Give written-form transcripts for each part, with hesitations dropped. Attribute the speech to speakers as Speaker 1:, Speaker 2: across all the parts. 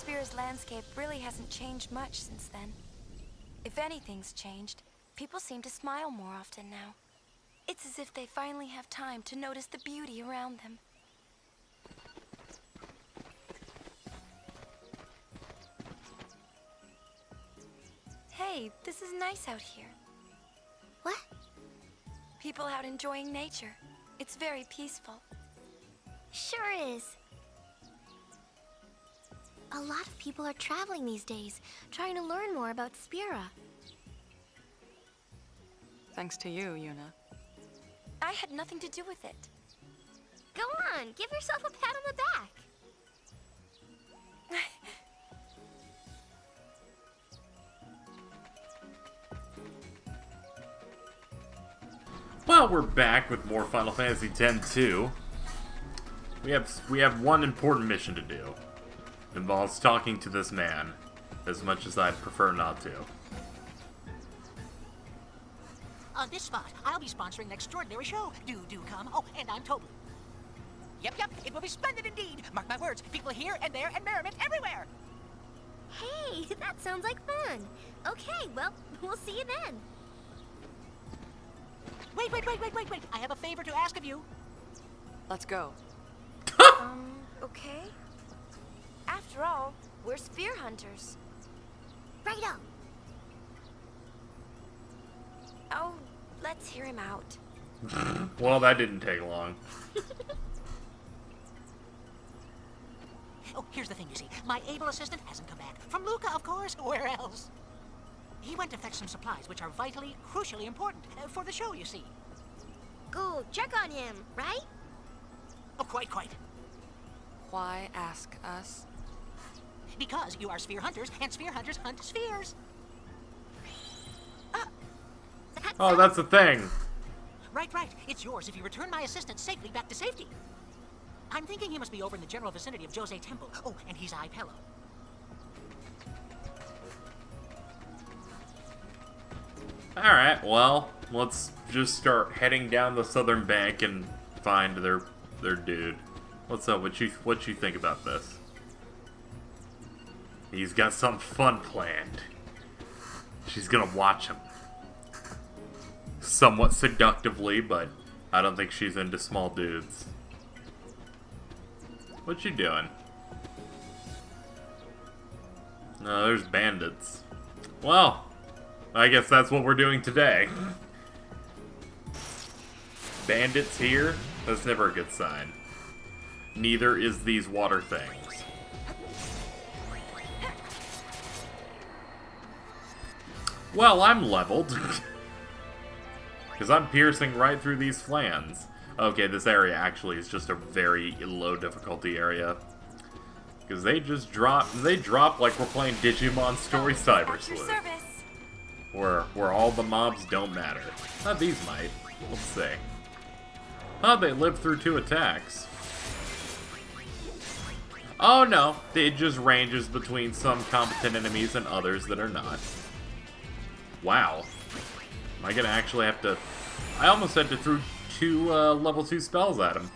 Speaker 1: dresspheres landscape really hasn't changed much since then. If anything's changed, people seem to smile more often now. It's as if they finally have time to notice the beauty around them. Hey, this is nice out here.
Speaker 2: What?
Speaker 1: People out enjoying nature. It's very peaceful.
Speaker 2: Sure is. A lot of people are traveling these days, trying to learn more about Spira.
Speaker 3: Thanks to you, Yuna.
Speaker 1: I had nothing to do with it.
Speaker 2: Go on, give yourself a pat on the back.
Speaker 4: Well, we're back with more Final Fantasy X-2. We have one important mission to do. It involves talking to this man, as much as I'd prefer not to.
Speaker 5: On this spot, I'll be sponsoring an extraordinary show. Do come. Oh, and I'm Toby. Yep, it will be splendid indeed. Mark my words, people here and there and merriment everywhere.
Speaker 2: Hey, that sounds like fun. Okay, well, we'll see you then.
Speaker 5: Wait. I have a favor to ask of you.
Speaker 3: Let's go.
Speaker 1: Okay. After all, we're sphere hunters.
Speaker 2: Righto.
Speaker 1: Oh, let's hear him out.
Speaker 4: Well, that didn't take long.
Speaker 5: Oh, here's the thing, you see. My able assistant hasn't come back. From Luca, of course. Where else? He went to fetch some supplies, which are vitally, crucially important for the show, you see.
Speaker 2: Go check on him, right?
Speaker 5: Oh, quite.
Speaker 3: Why ask us?
Speaker 5: Because you are sphere hunters, and sphere hunters hunt spheres.
Speaker 4: Oh, that's the thing.
Speaker 5: Right. It's yours if you return my assistant safely back to safety. I'm thinking he must be over in the general vicinity of Jose Temple. Oh, and he's Ipello.
Speaker 4: Alright, well, let's just start heading down the southern bank and find their dude. What's up? What you think about this? He's got some fun planned. She's gonna watch him. Somewhat seductively, but I don't think she's into small dudes. What you doing? No, there's bandits. Well, I guess that's what we're doing today. Bandits here? That's never a good sign. Neither is these water things. Well, I'm leveled. Because I'm piercing right through these flans. Okay, this area actually is just a very low difficulty area. Because they just drop, like we're playing Digimon Story Cyber Sleuth. Where all the mobs don't matter. These might. Let's see. They lived through 2 attacks. Oh no, it just ranges between some competent enemies and others that are not. Wow. Am I gonna actually have to... I almost had to throw 2 level 2 spells at him.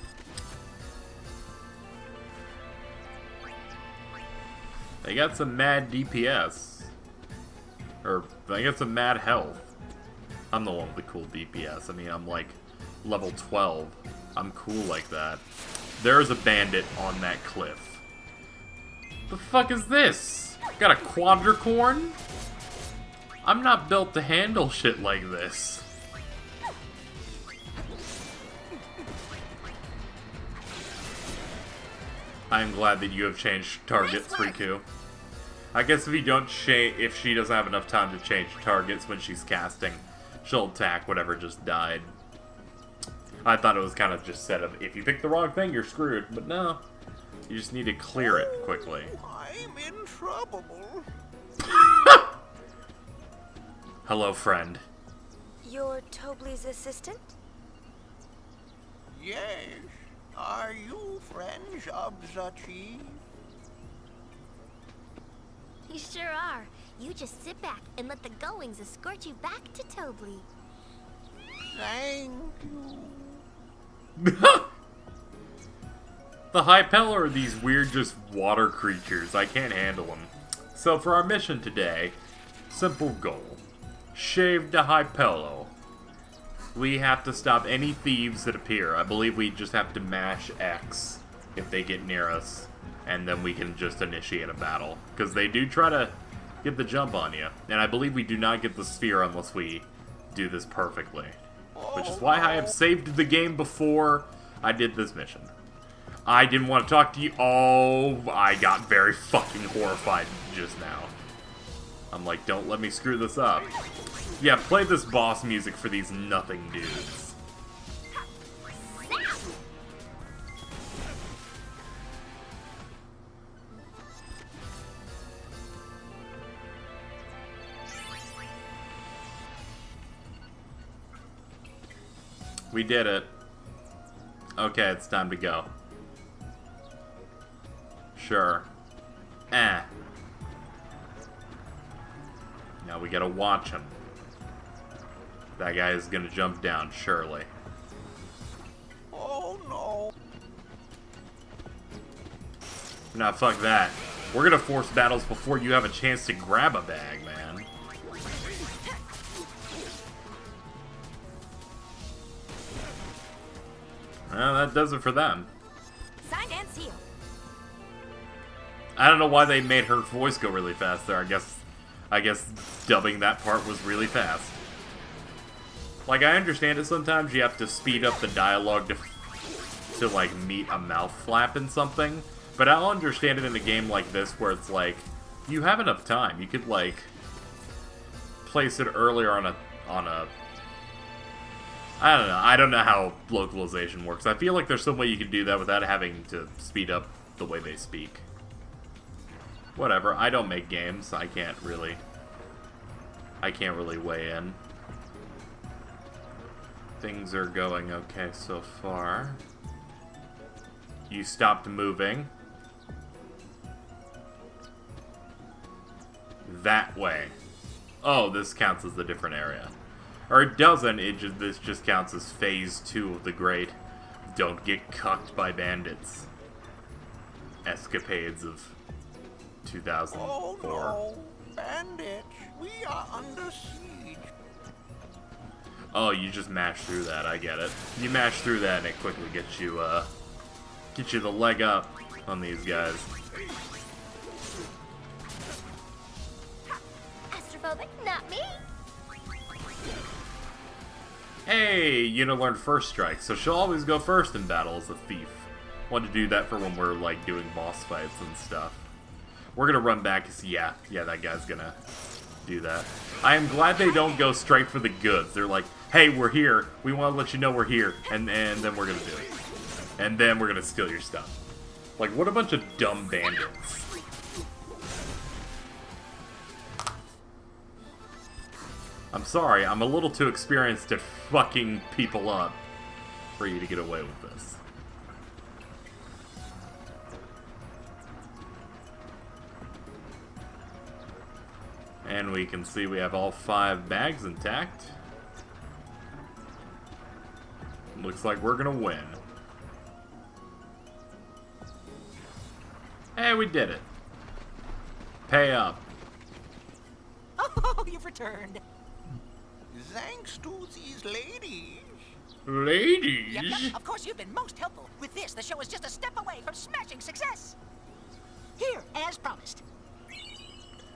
Speaker 4: They got some mad DPS. Or, they got some mad health. I'm the one with the cool DPS. I mean, I'm like level 12. I'm cool like that. There's a bandit on that cliff. The fuck is this? Got a quadricorn? I'm not built to handle shit like this. I'm glad that you have changed targets, Riku. I guess if she doesn't have enough time to change targets when she's casting, she'll attack whatever just died. I thought it was kind of just set up, if you pick the wrong thing, you're screwed. But no, you just need to clear it quickly.
Speaker 6: I'm in trouble.
Speaker 4: Hello, friend.
Speaker 1: You're Tobley's assistant?
Speaker 6: Yes. Are you friends of the chief?
Speaker 2: You sure are. You just sit back and let the goings escort you back to Tobley.
Speaker 6: Thank you.
Speaker 4: The Hypel are these weird, just water creatures. I can't handle them. So for our mission today, simple goal. Shave the Hypelo. We have to stop any thieves that appear. I believe we just have to mash X if they get near us. And then we can just initiate a battle. Because they do try to get the jump on you. And I believe we do not get the sphere unless we do this perfectly. Which is why I have saved the game before I did this mission. I didn't want to talk to you. Oh, I got very fucking horrified just now. I'm like, don't let me screw this up. Yeah, play this boss music for these nothing dudes. We did it. Okay, it's time to go. Sure. Now we gotta watch him. That guy is gonna jump down, surely.
Speaker 6: Oh no.
Speaker 4: Nah, fuck that. We're gonna force battles before you have a chance to grab a bag, man. Well, that does it for them.
Speaker 1: Signed and sealed.
Speaker 4: I don't know why they made her voice go really fast there. I guess dubbing that part was really fast. Like, I understand it sometimes you have to speed up the dialogue to like, meet a mouth flap in something. But I'll understand it in a game like this where it's like, you have enough time. You could, like, place it earlier on a I don't know. I don't know how localization works. I feel like there's some way you can do that without having to speed up the way they speak. Whatever. I don't make games. I can't really weigh in. Things are going okay so far. You stopped moving. That way. Oh, this counts as a different area. Or it doesn't, this just counts as phase 2 of the great don't get cucked by bandits escapades of 2004.
Speaker 6: Oh no. Bandits, we are under siege.
Speaker 4: Oh, you just mash through that, I get it. You mash through that and it quickly gets you the leg up on these guys.
Speaker 2: Astrophobic, not me.
Speaker 4: Hey, Yuna learned first strike, so she'll always go first in battle as a thief. Want to do that for when we're, like, doing boss fights and stuff. We're gonna run back, cause yeah, that guy's gonna do that. I am glad they don't go straight for the goods. They're like, hey, we're here, we want to let you know we're here, and then we're gonna do it. And then we're gonna steal your stuff. Like, what a bunch of dumb bandits. I'm sorry, I'm a little too experienced at fucking people up for you to get away with this. And we can see we have all 5 bags intact. Looks like we're gonna win. Hey, we did it. Pay up.
Speaker 5: Oh, you've returned.
Speaker 6: Thanks to these ladies.
Speaker 4: Ladies?
Speaker 5: Yep, of course, you've been most helpful. With this, the show is just a step away from smashing success. Here, as promised.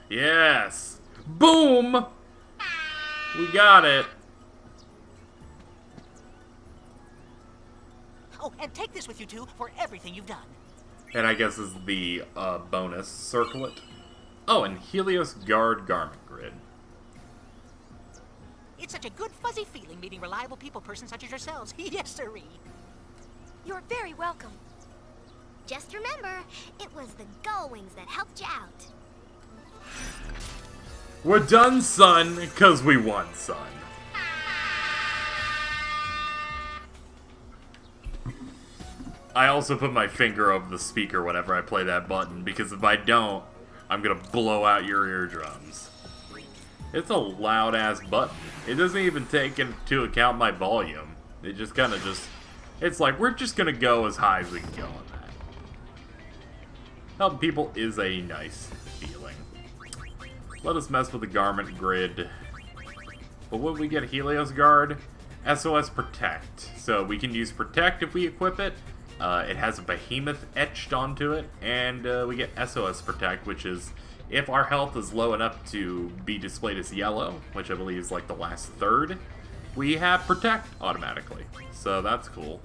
Speaker 4: Yes. Boom! We got it.
Speaker 5: Oh, and take this with you two for everything you've done.
Speaker 4: And I guess this is the bonus circlet. Oh, and Helios Guard Garment Grid.
Speaker 5: It's such a good fuzzy feeling meeting reliable people persons such as yourselves. Yes, sirree.
Speaker 1: You're very welcome.
Speaker 2: Just remember, it was the Gullwings that helped you out.
Speaker 4: We're done, son, because we won, son. I also put my finger over the speaker whenever I play that button, because if I don't, I'm gonna blow out your eardrums. It's a loud-ass button. It doesn't even take into account my volume. It just kind of it's like, we're just gonna go as high as we can go on that. Helping people is a nice feeling. Let us mess with the garment grid. But would we get Helios Guard? SOS Protect. So we can use Protect if we equip it. It has a behemoth etched onto it. And we get SOS Protect, which is if our health is low enough to be displayed as yellow, which I believe is like the last third, we have Protect automatically. So that's cool.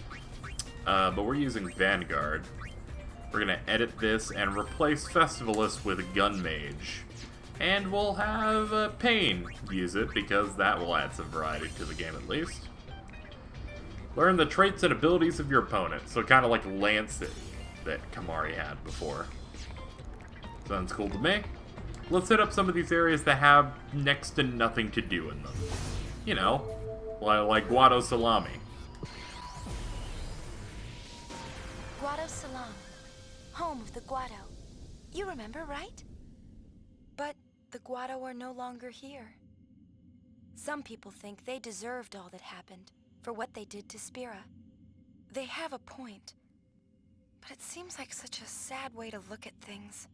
Speaker 4: But we're using Vanguard. We're going to edit this and replace Festivalist with a Gun Mage. And we'll have Pain use it, because that will add some variety to the game at least. Learn the traits and abilities of your opponent. So kind of like Lancet that Kamari had before. Sounds cool to me. Let's hit up some of these areas that have next to nothing to do in them. You know, like Guado Salami.
Speaker 1: Guado Salam, home of the Guado. You remember, right? But the Guado are no longer here. Some people think they deserved all that happened for what they did to Spira. They have a point, but it seems like such a sad way to look at things.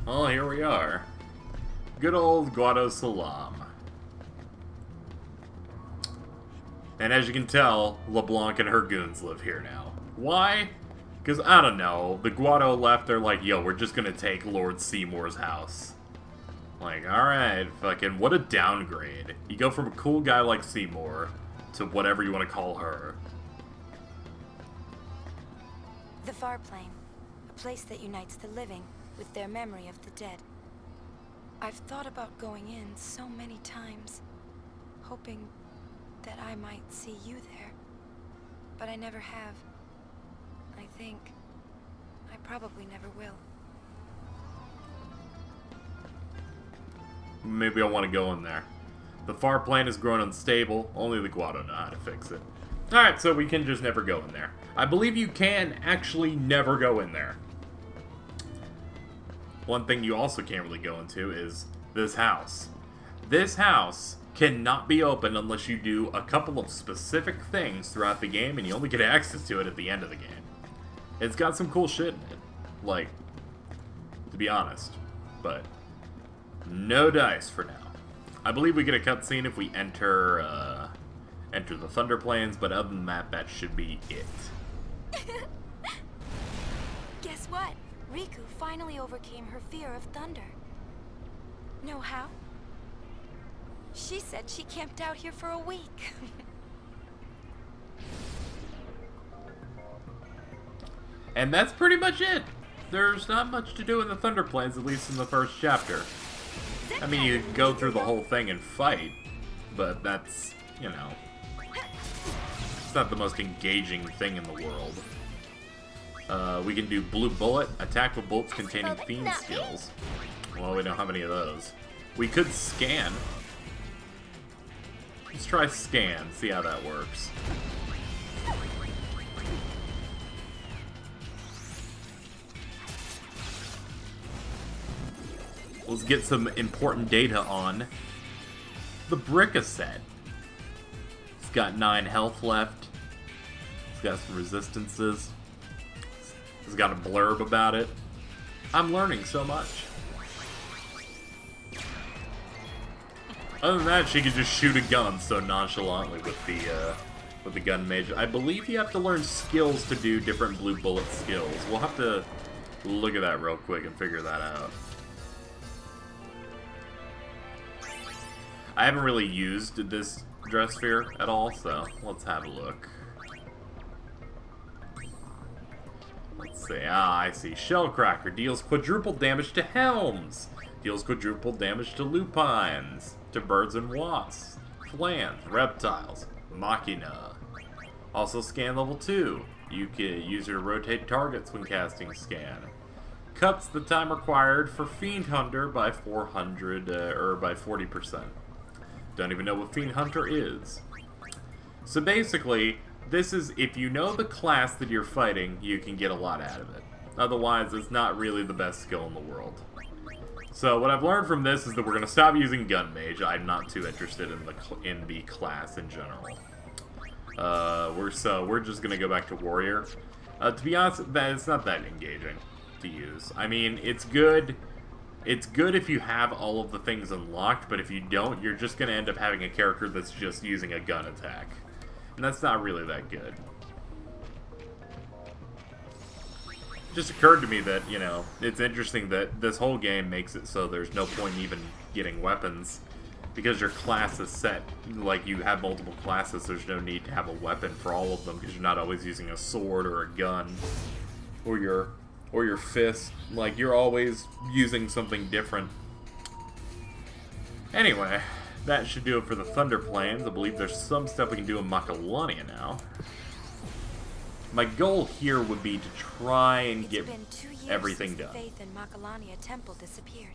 Speaker 4: Well, here we are. Good old Guado Salam. And as you can tell, LeBlanc and her goons live here now. Why? Because, I don't know, the Guado left, they're like, yo, we're just gonna take Lord Seymour's house. Like, alright, fucking, what a downgrade. You go from a cool guy like Seymour to whatever you want to call her.
Speaker 1: The Far Plane, a place that unites the living with their memory of the dead. I've thought about going in so many times, hoping that I might see you there. But I never have. I think I probably never will.
Speaker 4: Maybe I want to go in there. The Far Plane has grown unstable. Only the Guado know how to fix it. Alright, so we can just never go in there. I believe you can actually never go in there. One thing you also can't really go into is this house. This house cannot be opened unless you do a couple of specific things throughout the game, and you only get access to it at the end of the game. It's got some cool shit in it, like, to be honest, but no dice for now. I believe we get a cutscene if we enter the Thunder Plains, but other than that, that should be it.
Speaker 1: Guess what? Riku finally overcame her fear of thunder. Know how? She said she camped out here for a week.
Speaker 4: And that's pretty much it. There's not much to do in the Thunder Plains, at least in the first chapter. I mean, you go through the whole thing and fight, but that's, you know, it's not the most engaging thing in the world. We can do Blue Bullet, attack with bullets containing Fiend skills. Well, we don't have any of those. We could scan. Let's try scan, see how that works. Let's get some important data on the Bricka set. It's got 9 health left. It's got some resistances. It's got a blurb about it. I'm learning so much. Other than that, she can just shoot a gun so nonchalantly with the gun mage. I believe you have to learn skills to do different blue bullet skills. We'll have to look at that real quick and figure that out. I haven't really used this dress sphere at all, so let's have a look. Let's see. Ah, I see. Shellcracker deals quadruple damage to helms. Deals quadruple damage to lupines, to birds and wasps, flans, reptiles, machina. Also scan level 2. You can use it to rotate targets when casting scan. Cuts the time required for Fiend Hunter by 400, or by 40%. Don't even know what Fiend Hunter is. So basically, this is, if you know the class that you're fighting, you can get a lot out of it. Otherwise, it's not really the best skill in the world. So what I've learned from this is that we're going to stop using Gun Mage. I'm not too interested in the class in general. We're just going to go back to Warrior. To be honest, it's not that engaging to use. I mean, it's good. It's good if you have all of the things unlocked, but if you don't, you're just going to end up having a character that's just using a gun attack. And that's not really that good. It just occurred to me that, you know, it's interesting that this whole game makes it so there's no point in even getting weapons. Because your class is set, like you have multiple classes, there's no need to have a weapon for all of them because you're not always using a sword or a gun or your fist. Like, you're always using something different. Anyway, that should do it for the Thunder Plains. I believe there's some stuff we can do in Macalania now. My goal here would be to try and get everything done.
Speaker 1: It's been 2 years since the faith in Macalania temple disappeared.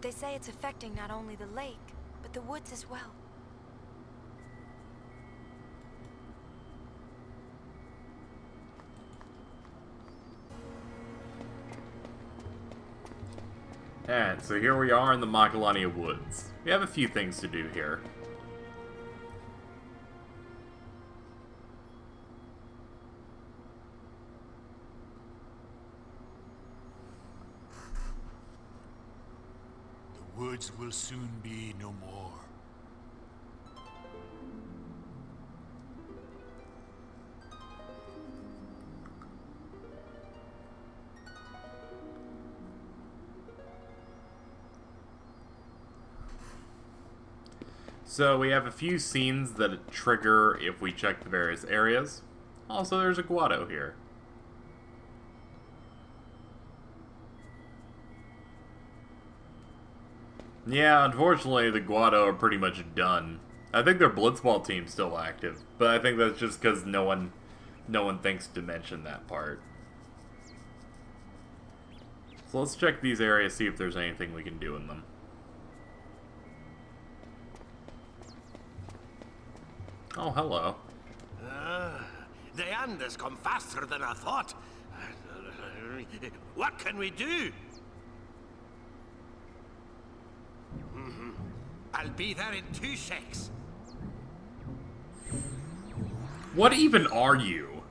Speaker 1: They say it's affecting not only the lake, but the woods as well.
Speaker 4: Alright, so here we are in the Macalania woods. We have a few things to do here.
Speaker 7: The woods will soon be no more.
Speaker 4: So we have a few scenes that trigger if we check the various areas. Also, there's a Guado here. Yeah, unfortunately, the Guado are pretty much done. I think their Blitzball team's still active, but I think that's just because no one thinks to mention that part. So let's check these areas, see if there's anything we can do in them. Oh, hello.
Speaker 6: The end has come faster than I thought. What can we do? I'll be there in 2 secs.
Speaker 4: What even are you?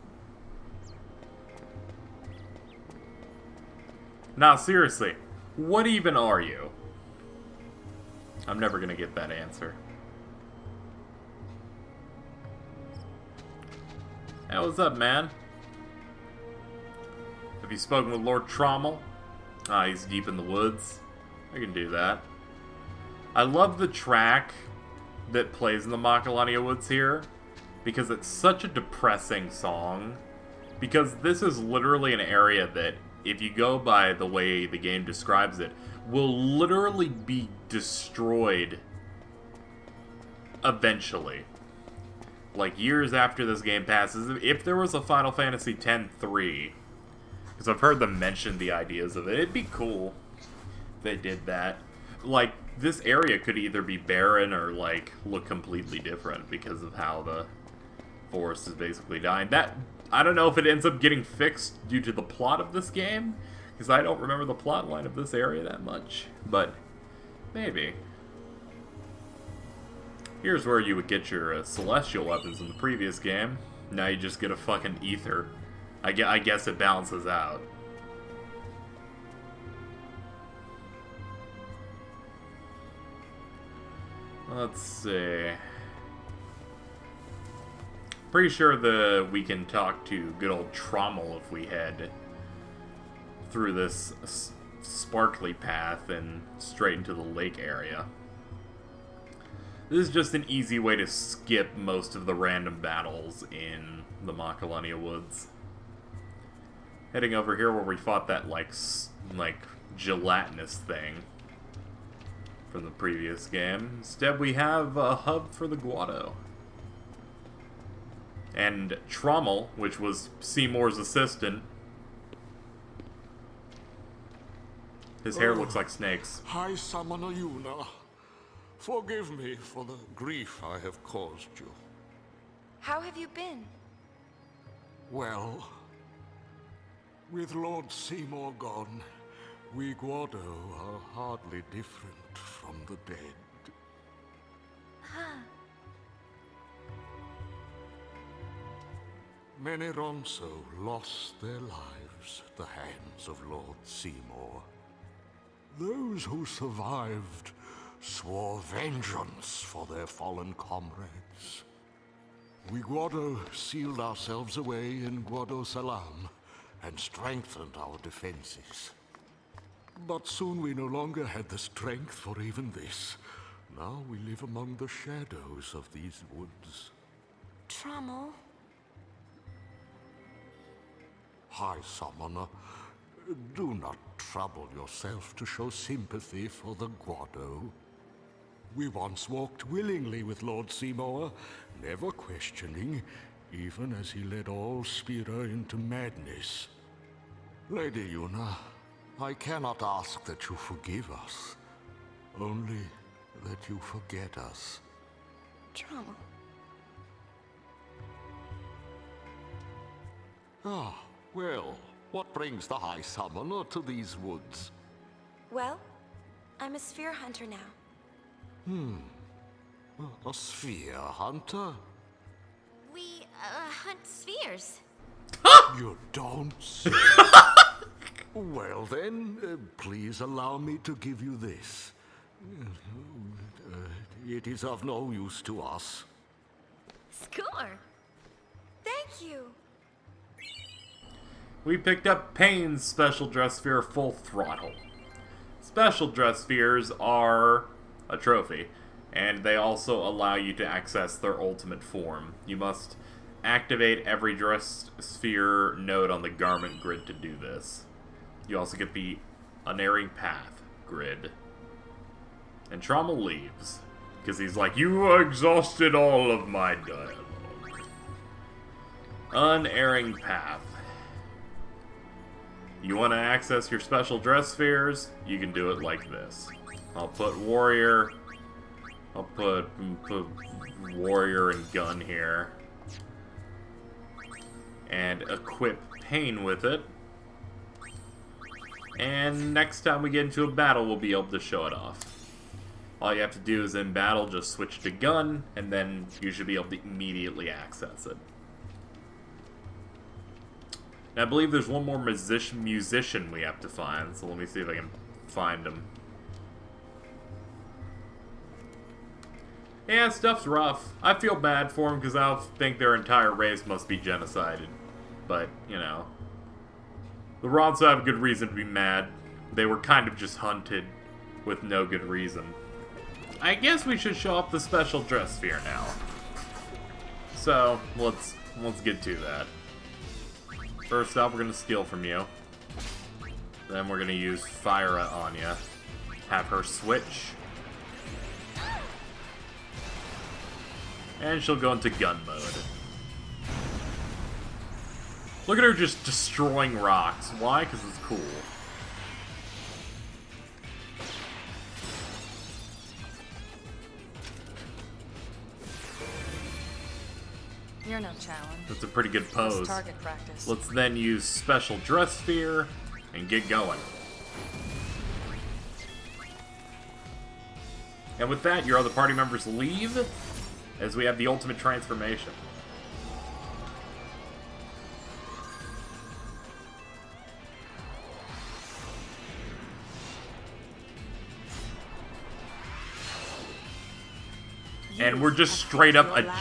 Speaker 4: Now, seriously, what even are you? I'm never gonna get that answer. Hey, what's up, man? Have you spoken with Lord Trommel? Ah, he's deep in the woods. I can do that. I love the track that plays in the Macalania woods here, because it's such a depressing song. Because this is literally an area that, if you go by the way the game describes it, will literally be destroyed eventually. Like, years after this game passes. If there was a Final Fantasy X-3, because I've heard them mention the ideas of it, it'd be cool if they did that. Like, this area could either be barren or, like, look completely different because of how the forest is basically dying. That, I don't know if it ends up getting fixed due to the plot of this game, because I don't remember the plot line of this area that much, but maybe. Here's where you would get your celestial weapons in the previous game. Now you just get a fucking ether. I guess it balances out. Let's see. Pretty sure we can talk to good old Trommel if we head through this sparkly path and straight into the lake area. This is just an easy way to skip most of the random battles in the Macalania woods. Heading over here where we fought that, like gelatinous thing from the previous game. Instead, we have a hub for the Guado. And Trommel, which was Seymour's assistant. His hair looks like snakes.
Speaker 7: High Summoner Yuna, forgive me for the grief I have caused you.
Speaker 1: How have you been?
Speaker 7: Well, with Lord Seymour gone, we Guado are hardly different from the dead. Many Ronso lost their lives at the hands of Lord Seymour. Those who survived swore vengeance for their fallen comrades. We Guado sealed ourselves away in Guado Salam and strengthened our defenses. But soon we no longer had the strength for even this. Now we live among the shadows of these woods.
Speaker 1: Trommel?
Speaker 7: High Summoner, do not trouble yourself to show sympathy for the Guado. We once walked willingly with Lord Seymour, never questioning, even as he led all Spira into madness. Lady Yuna, I cannot ask that you forgive us, only that you forget us.
Speaker 1: Trommel.
Speaker 7: Ah, well, what brings the High Summoner to these woods?
Speaker 1: Well, I'm a sphere hunter now.
Speaker 7: A sphere hunter?
Speaker 2: We, hunt spheres.
Speaker 7: You don't say. Well then, please allow me to give you this. It is of no use to us.
Speaker 2: Score!
Speaker 1: Thank you.
Speaker 4: We picked up Payne's Special Dress Sphere Full Throttle. Special Dress Spheres are a trophy, and they also allow you to access their ultimate form. You must activate every dress sphere node on the garment grid to do this. You also get the Unerring Path grid. And Trommel leaves, because he's like, you exhausted all of my dialogue. Unerring Path. You want to access your special dress spheres? You can do it like this. I'll put warrior. I'll put warrior and gun here. And equip Payne with it. And next time we get into a battle, we'll be able to show it off. All you have to do is in battle, just switch to gun, and then you should be able to immediately access it. And I believe there's one more musician we have to find, so let me see if I can find him. Yeah, stuff's rough. I feel bad for him because I think their entire race must be genocided. But, you know. The Ronso have a good reason to be mad. They were kind of just hunted with no good reason. I guess we should show up the special dress sphere now. So, let's get to that. First off, we're gonna steal from you. Then we're gonna use Fire on you. Have her switch. And she'll go into gun mode. Look at her just destroying rocks. Why? Because it's cool.
Speaker 3: You're no challenge.
Speaker 4: That's a pretty good pose.
Speaker 3: Target practice.
Speaker 4: Let's then use Special Dress Sphere and get going. And with that, your other party members leave, as we have the ultimate transformation. And we're just straight up a...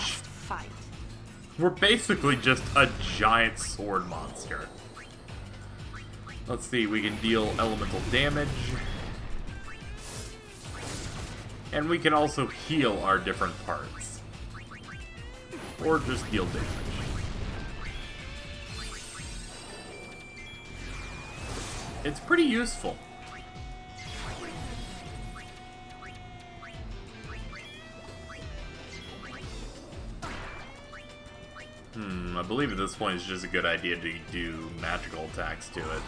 Speaker 4: We're basically just a giant sword monster. Let's see, we can deal elemental damage. And we can also heal our different parts. Or just deal damage. It's pretty useful. believe at this point it's just a good idea to do magical attacks to it.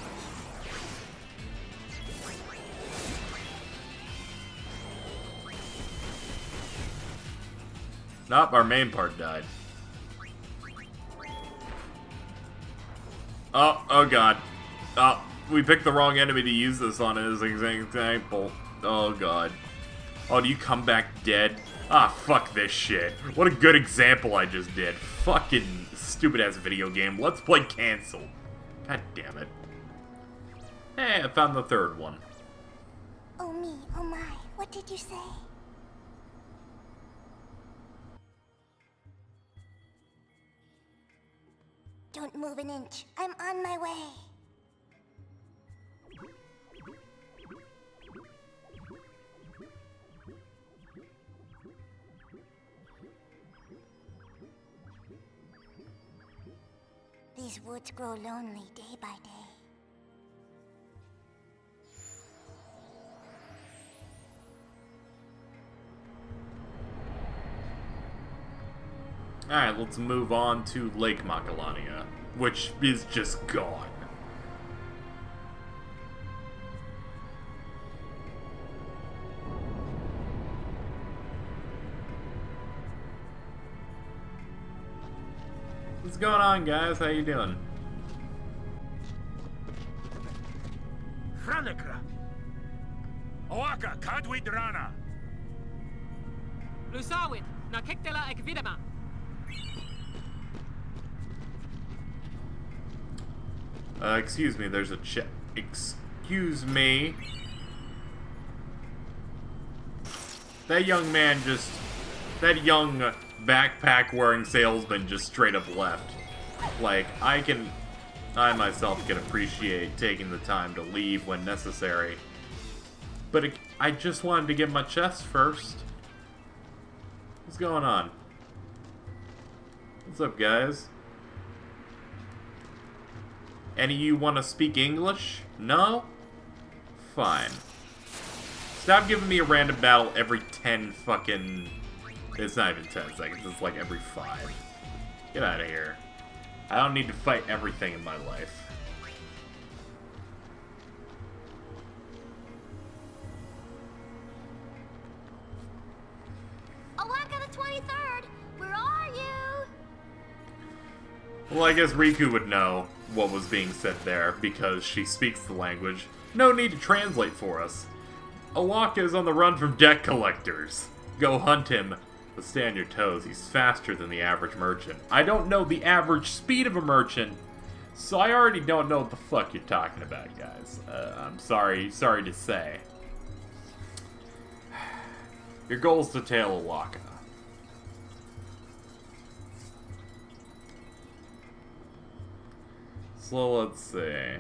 Speaker 4: Nope, our main part died. Oh god. Oh, we picked the wrong enemy to use this on as an example. Oh god. Oh, do you come back dead? Ah, fuck this shit. What a good example I just did. Fucking stupid-ass video game. Let's play cancel. God damn it. Hey, I found the third one.
Speaker 2: Oh me, oh my, what did you say? Don't move an inch. I'm on my way. These woods grow lonely day by day.
Speaker 4: Alright, let's move on to Lake Macalania, which is just gone. What's going on, guys? How you doing?
Speaker 8: Franekra. Oaka, Kadwi Drana.
Speaker 9: Lusawit, na kiktela ek videma.
Speaker 4: Excuse me, there's a excuse me. That young man just... That young backpack-wearing salesman just straight up left. Like, I myself can appreciate taking the time to leave when necessary. But I just wanted to get my chest first. What's going on? What's up, guys? Any of you want to speak English? No? Fine. Stop giving me a random battle every 10 fucking... It's not even 10 seconds, it's like every 5. Get out of here. I don't need to fight everything in my life.
Speaker 2: Owaka the 23rd, where are you?
Speaker 4: Well, I guess Riku would know what was being said there, because she speaks the language. No need to translate for us. Owaka is on the run from debt collectors. Go hunt him, but stay on your toes. He's faster than the average merchant. I don't know the average speed of a merchant, so I already don't know what the fuck you're talking about, guys. I'm sorry to say. Your goal is to tail Owaka. So let's see.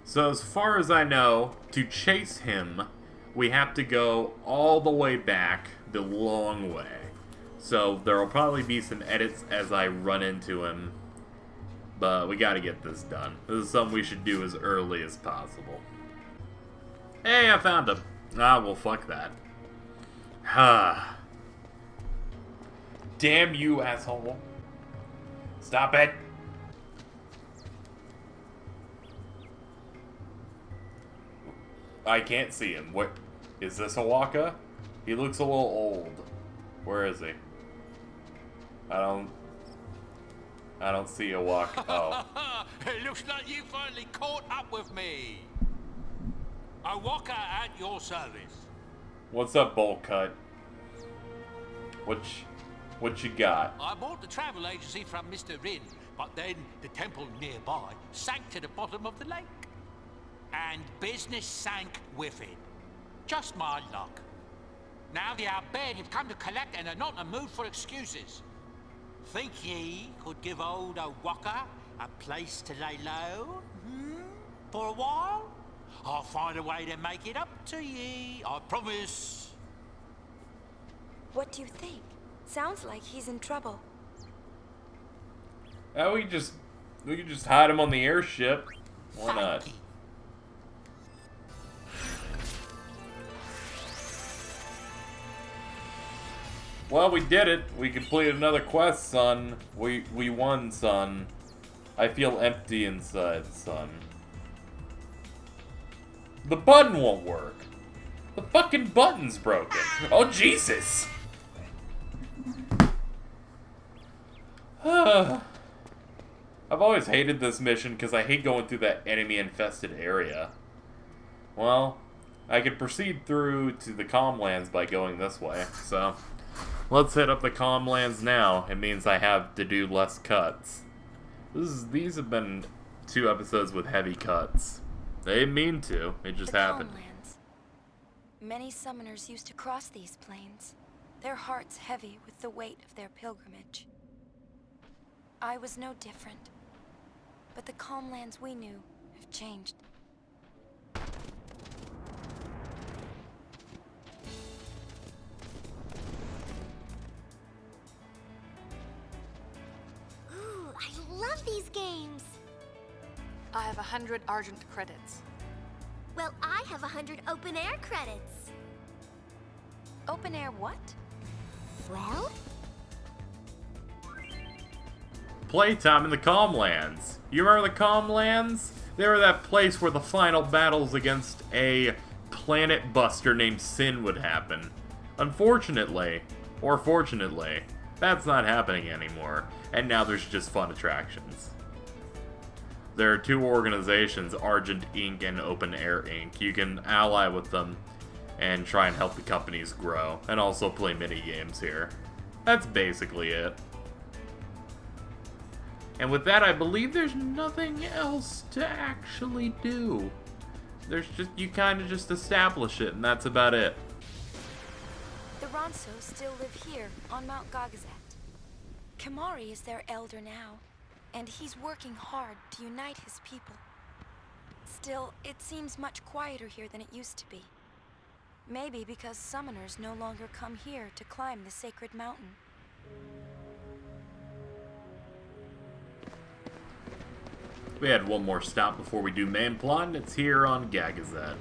Speaker 4: So as far as I know, to chase him, we have to go all the way back the long way. So there will probably be some edits as I run into him, but we gotta get this done. This is something we should do as early as possible. Hey, I found him. Ah, well, fuck that. Ha. Damn you, asshole. Stop it. I can't see him. What? Is this Owaka? He looks a little old. Where is he? I don't see Owaka. Oh.
Speaker 8: It looks like you finally caught up with me. Owaka at your service.
Speaker 4: What's up, bowl cut? What you got?
Speaker 8: I bought the travel agency from Mr. Rin, but then the temple nearby sank to the bottom of the lake. And business sank with it. Just my luck. Now the Albed have come to collect and are not in the mood for excuses. Think ye could give old Owaka a place to lay low? For a while? I'll find a way to make it up to ye, I promise.
Speaker 1: What do you think? Sounds like he's in trouble.
Speaker 4: We could just hide him on the airship. Why not?
Speaker 8: Thank ye.
Speaker 4: Well, we did it. We completed another quest, son. We won, son. I feel empty inside, son. The button won't work. The fucking button's broken. Oh, Jesus! I've always hated this mission because I hate going through that enemy-infested area. Well, I could proceed through to the Calmlands by going this way, so... Let's hit up the Calmlands now. It means I have to do less cuts. These have been 2 episodes with heavy cuts. They didn't mean to. It just happened.
Speaker 1: Calmlands. Many summoners used to cross these plains, their hearts heavy with the weight of their pilgrimage. I was no different, but the Calmlands we knew have changed.
Speaker 2: Ooh, I love these games.
Speaker 3: I have 100 Argent credits.
Speaker 2: Well, I have 100 open air credits.
Speaker 1: Open air what?
Speaker 2: Well?
Speaker 4: Playtime in the Calmlands. You remember the Calmlands? They were that place where the final battles against a planet buster named Sin would happen. Unfortunately, or fortunately, that's not happening anymore, and now there's just fun attractions. There are 2 organizations, Argent Inc. and Open Air Inc. You can ally with them and try and help the companies grow, and also play mini-games here. That's basically it. And with that, I believe there's nothing else to actually do. There's just, you kind of just establish it, and that's about it.
Speaker 1: The Ronsos still live here, on Mount Gagazet. Kimari is their elder now, and he's working hard to unite his people. Still, it seems much quieter here than it used to be. Maybe because summoners no longer come here to climb the sacred mountain.
Speaker 4: We had one more stop before we do main plot, and it's here on Gagazet.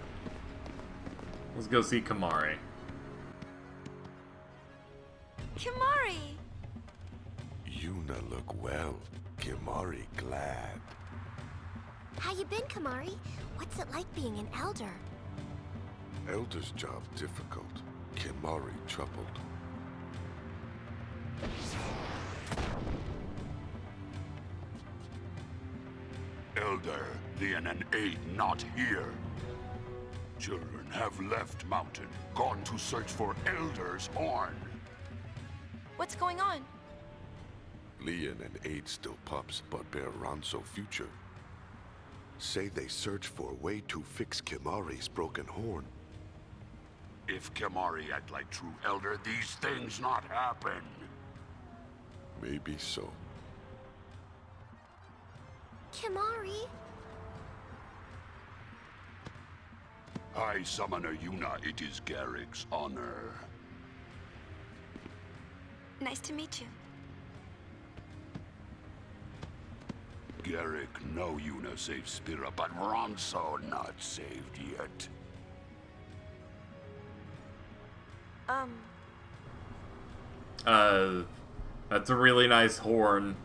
Speaker 4: Let's go see Kimari.
Speaker 1: Kimari!
Speaker 7: Yuna look well. Kimari glad.
Speaker 2: How you been, Kimari? What's it like being an elder?
Speaker 7: Elder's job difficult. Kimari troubled.
Speaker 10: Elder, Lian and Aid not here. Children have left mountain, gone to search for Elder's horn.
Speaker 1: What's going on?
Speaker 7: Lian and Aid still pups, but bear Ronso future. Say they search for a way to fix Kimari's broken horn.
Speaker 10: If Kimari act like true Elder, these things not happen.
Speaker 7: Maybe so.
Speaker 2: Kimari?
Speaker 10: I Summoner Yuna, it is Garrick's honor.
Speaker 1: Nice to meet you.
Speaker 10: Garrick know Yuna saved Spira, but Ronso not saved yet.
Speaker 4: That's a really nice horn.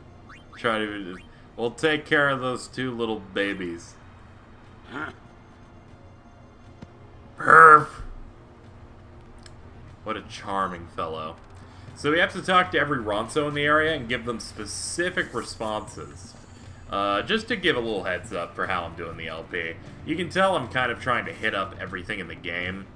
Speaker 4: We'll take care of those 2 little babies.
Speaker 10: Huh?
Speaker 4: Perf! What a charming fellow. So we have to talk to every Ronso in the area and give them specific responses. Just to give a little heads up for how I'm doing the LP. You can tell I'm kind of trying to hit up everything in the game.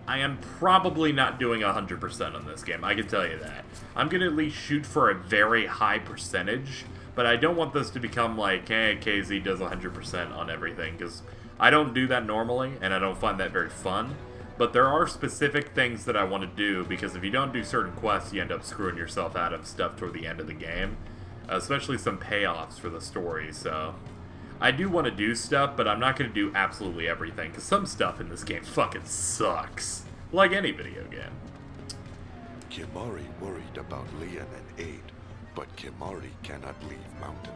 Speaker 4: I am probably not doing 100% on this game, I can tell you that. I'm going to at least shoot for a very high percentage, but I don't want this to become like, hey, KZ does 100% on everything, because I don't do that normally, and I don't find that very fun. But there are specific things that I want to do, because if you don't do certain quests, you end up screwing yourself out of stuff toward the end of the game. Especially some payoffs for the story, so... I do want to do stuff, but I'm not going to do absolutely everything, because some stuff in this game fucking sucks. Like any video game.
Speaker 7: Kimari worried about Lian and Aid, but Kimari cannot leave mountain.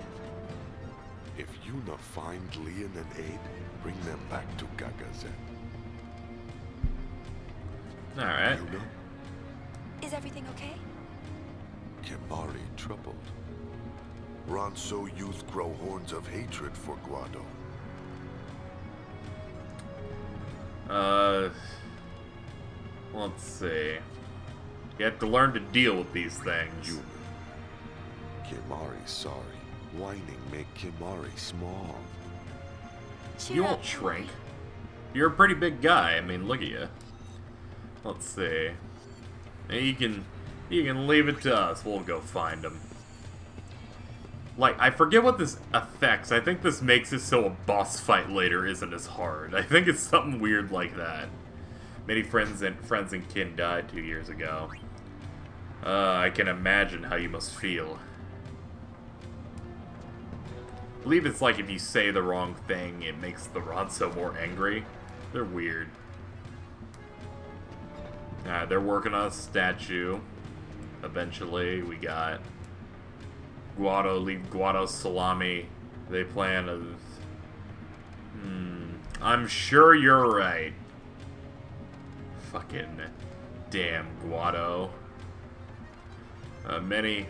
Speaker 7: If Yuna find Lian and Aid, bring them back to Gagazet.
Speaker 4: Alright.
Speaker 7: Yuna?
Speaker 1: Is everything okay?
Speaker 11: Kimari troubled. Ronso youth grow horns of hatred for Guado.
Speaker 4: Let's see. You have to learn to deal with these things.
Speaker 11: Yuna. Kimari sorry. Whining make Kimari small.
Speaker 4: You won't shrink. You're a pretty big guy. I mean, look at you. Let's see. You can leave it to us. We'll go find him. Like, I forget what this affects. I think this makes it so a boss fight later isn't as hard. I think it's something weird like that. Many friends and kin died 2 years ago. I can imagine how you must feel. I believe it's like if you say the wrong thing, it makes the Ronso more angry. They're weird. They're working on a statue. Eventually, we got Guado, leave Guado salami. They plan of... I'm sure you're right. Fucking damn Guado. Many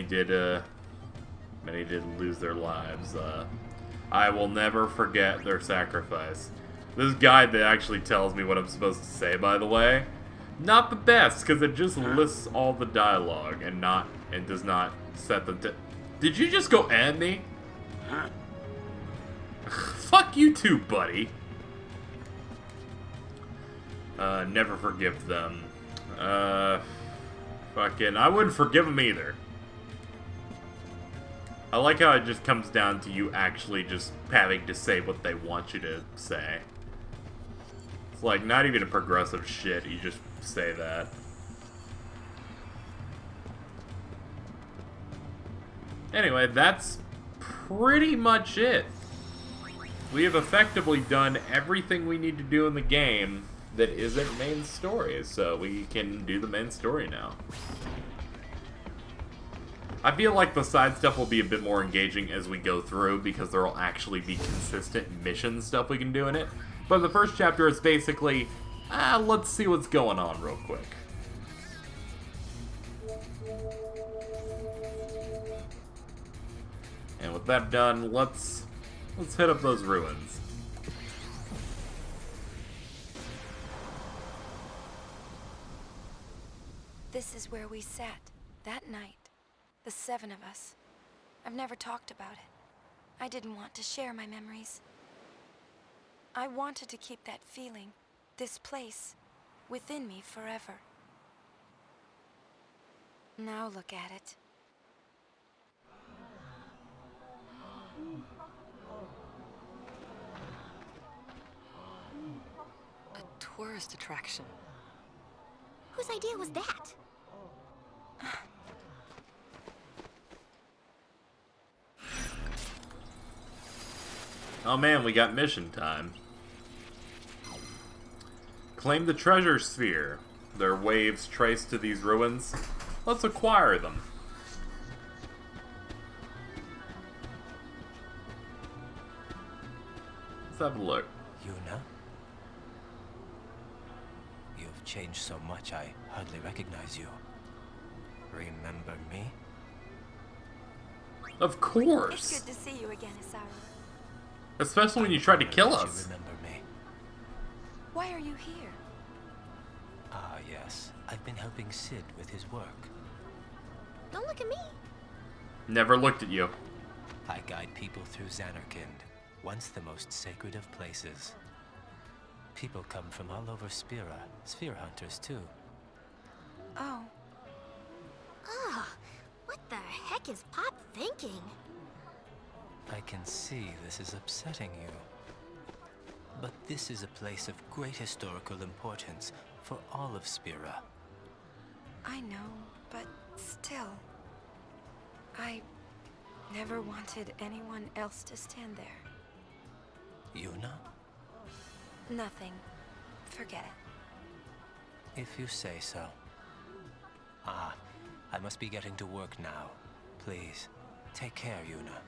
Speaker 4: did lose their lives. I will never forget their sacrifice. This guide that actually tells me what I'm supposed to say, by the way, not the best, because it just lists all the dialogue and does not set them to... Did you just go at me? Fuck you too, buddy. Never forgive them. Fucking, I wouldn't forgive them either. I like how it just comes down to you actually just having to say what they want you to say. It's like not even a progressive shit, you just say that. Anyway, that's pretty much it. We have effectively done everything we need to do in the game that isn't main story, so we can do the main story now. I feel like the side stuff will be a bit more engaging as we go through because there will actually be consistent mission stuff we can do in it. But the first chapter is basically, let's see what's going on real quick. And with that done, let's hit up those ruins.
Speaker 1: This is where we sat, that night. The 7 of us. I've never talked about it. I didn't want to share my memories. I wanted to keep that feeling, this place, within me forever. Now look at it.
Speaker 3: A tourist attraction.
Speaker 2: Whose idea was that?
Speaker 4: Oh man, we got mission time. Claim the treasure sphere. There are waves traced to these ruins. Let's acquire them. Let's have a look.
Speaker 12: Yuna? You've changed so much I hardly recognize you. Remember me?
Speaker 4: Of course.
Speaker 1: It's good to see you again, Isaru.
Speaker 4: Especially when you tried to kill us.
Speaker 12: You remember me?
Speaker 1: Why are you here?
Speaker 12: Ah, yes. I've been helping Sid with his work.
Speaker 2: Don't look at me.
Speaker 4: Never looked at you.
Speaker 12: I guide people through Xanarkand, once the most sacred of places. People come from all over Spira, sphere hunters too.
Speaker 1: Oh.
Speaker 2: Ah, what the heck is Pop thinking?
Speaker 12: I can see this is upsetting you. But this is a place of great historical importance for all of Spira.
Speaker 1: I know, but still. I never wanted anyone else to stand there.
Speaker 12: Yuna?
Speaker 1: Nothing. Forget it.
Speaker 12: If you say so. Ah, I must be getting to work now. Please, take care, Yuna.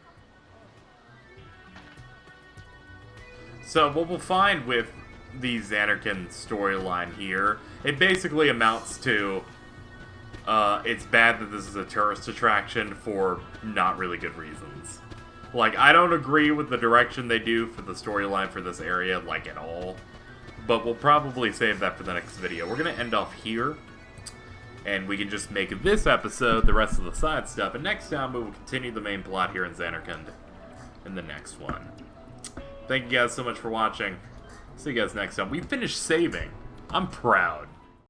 Speaker 4: So what we'll find with the Zanarkand storyline here. It basically amounts to, it's bad that this is a tourist attraction for not really good reasons. Like, I don't agree with the direction they do for the storyline for this area, like, at all. But we'll probably save that for the next video. We're going to end off here. And we can just make this episode the rest of the side stuff. And next time, we will continue the main plot here in Zanarkand in the next one. Thank you guys so much for watching. See you guys next time. We finished saving. I'm proud.